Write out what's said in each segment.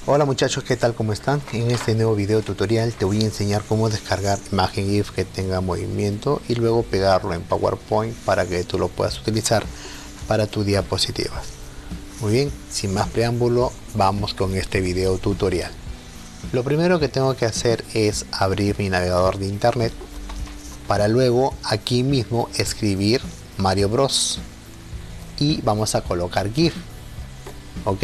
Hola muchachos, ¿qué tal? ¿Cómo están? En este nuevo video tutorial te voy a enseñar cómo descargar imagen GIF que tenga movimiento y luego pegarlo en PowerPoint para que tú lo puedas utilizar para tus diapositivas. Muy bien, sin más preámbulo, vamos con este video tutorial. Lo primero que tengo que hacer es abrir mi navegador de internet para luego aquí mismo escribir Mario Bros y vamos a colocar GIF. ¿Ok?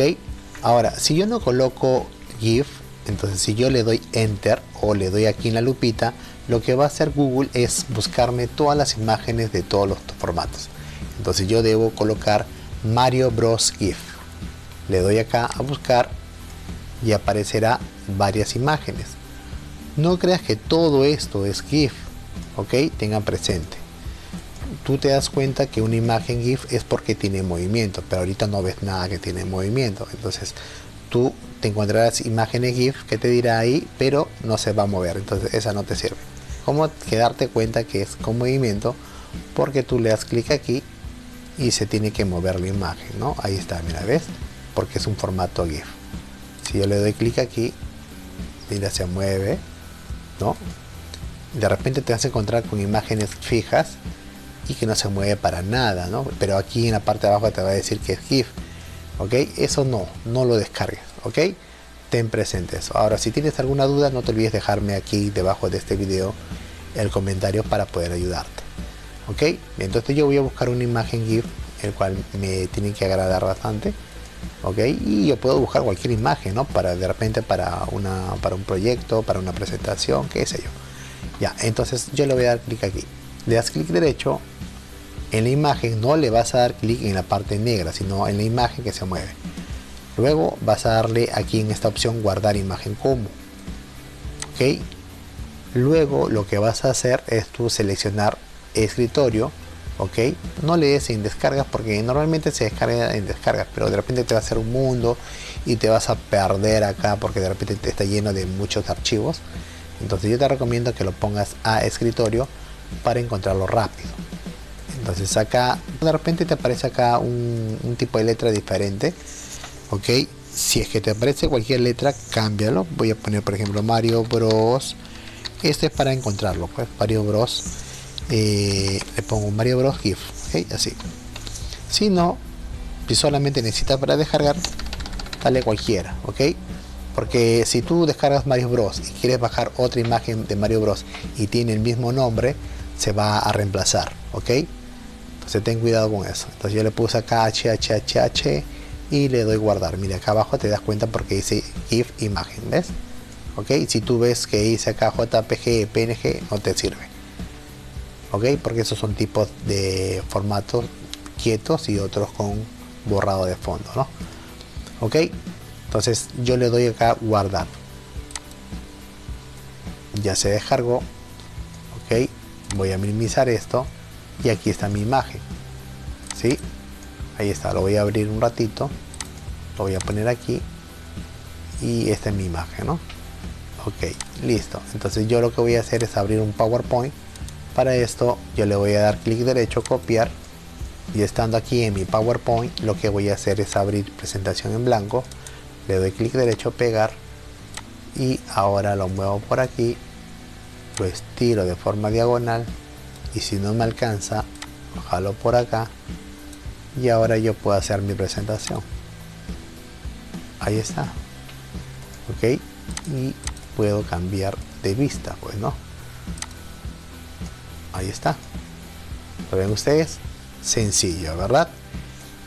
Ahora, si yo no coloco GIF, entonces si yo le doy Enter o le doy aquí en la lupita, lo que va a hacer Google es buscarme todas las imágenes de todos los formatos. Entonces yo debo colocar Mario Bros GIF. Le doy acá a buscar y aparecerá varias imágenes. No creas que todo esto es GIF, ¿ok? Tengan presente. Tú te das cuenta que una imagen GIF es porque tiene movimiento, pero ahorita no ves nada que tiene movimiento. Entonces tú te encontrarás imágenes GIF que te dirá ahí, pero no se va a mover, entonces esa no te sirve. ¿Cómo que darte cuenta que es con movimiento? Porque tú le das clic aquí y se tiene que mover la imagen, ¿no? Ahí está, mira, ¿ves? Porque es un formato GIF. Si yo le doy clic aquí, mira, se mueve, ¿no? De repente te vas a encontrar con imágenes fijas y que no se mueve para nada, ¿no? Pero aquí en la parte de abajo te va a decir que es GIF, ¿ok? Eso no lo descargues, ¿ok? Ten presente eso. Ahora, si tienes alguna duda, no te olvides dejarme aquí debajo de este video el comentario para poder ayudarte, ¿ok? Entonces yo voy a buscar una imagen GIF, el cual me tiene que agradar bastante, ¿ok? Y yo puedo buscar cualquier imagen, ¿no? Para de repente para un proyecto, para una presentación, qué sé yo. Ya, entonces yo le voy a dar clic aquí. Le das clic derecho en la imagen, no le vas a dar clic en la parte negra, sino en la imagen que se mueve. Luego vas a darle aquí en esta opción guardar imagen como, ok. Luego lo que vas a hacer es tú seleccionar escritorio, ok. No le des en descargas porque normalmente se descarga en descargas, pero de repente te va a hacer un mundo y te vas a perder acá porque de repente te está lleno de muchos archivos. Entonces yo te recomiendo que lo pongas a escritorio para encontrarlo rápido. Entonces acá de repente te aparece acá un tipo de letra diferente, ok. Si es que te aparece cualquier letra, cámbialo. Voy a poner por ejemplo Mario Bros. Este es para encontrarlo, pues Mario Bros. Le pongo Mario Bros GIF, okay, así. Si no, si solamente necesitas para descargar, dale cualquiera, ok. Porque si tú descargas Mario Bros y quieres bajar otra imagen de Mario Bros y tiene el mismo nombre, se va a reemplazar, ok. Entonces ten cuidado con eso. Entonces yo le puse acá HHHH y le doy guardar. Mira, acá abajo te das cuenta porque dice GIF imagen, ¿ves? Ok, si tú ves que dice acá JPG, PNG, no te sirve, ok, porque esos son tipos de formatos quietos y otros con borrado de fondo, ¿no? Ok, entonces yo le doy acá guardar. Ya se descargó, ok. Voy a minimizar esto y aquí está mi imagen, ¿sí? Ahí está, lo voy a abrir un ratito, lo voy a poner aquí y esta es mi imagen, ¿no? Ok, listo. Entonces yo lo que voy a hacer es abrir un PowerPoint. Para esto yo le voy a dar clic derecho, copiar, y estando aquí en mi PowerPoint lo que voy a hacer es abrir presentación en blanco, le doy clic derecho, pegar, y ahora lo muevo por aquí, lo estiro de forma diagonal y si no me alcanza lo jalo por acá y ahora yo puedo hacer mi presentación. Ahí está, ok, y puedo cambiar de vista, pues, ¿no? Ahí está, ¿lo ven ustedes? Sencillo, ¿verdad?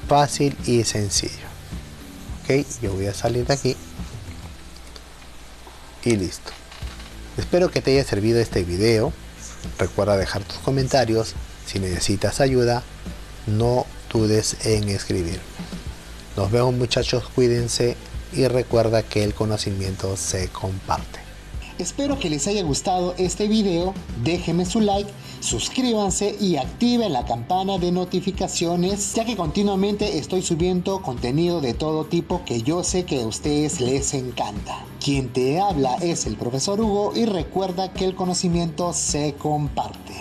Fácil y sencillo. Ok, yo voy a salir de aquí y listo. Espero que te haya servido este video. Recuerda dejar tus comentarios. Si necesitas ayuda, no dudes en escribir. Nos vemos muchachos, cuídense y recuerda que el conocimiento se comparte. Espero que les haya gustado este video, déjenme su like, suscríbanse y activen la campana de notificaciones, ya que continuamente estoy subiendo contenido de todo tipo que yo sé que a ustedes les encanta. Quien te habla es el profesor Hugo y recuerda que el conocimiento se comparte.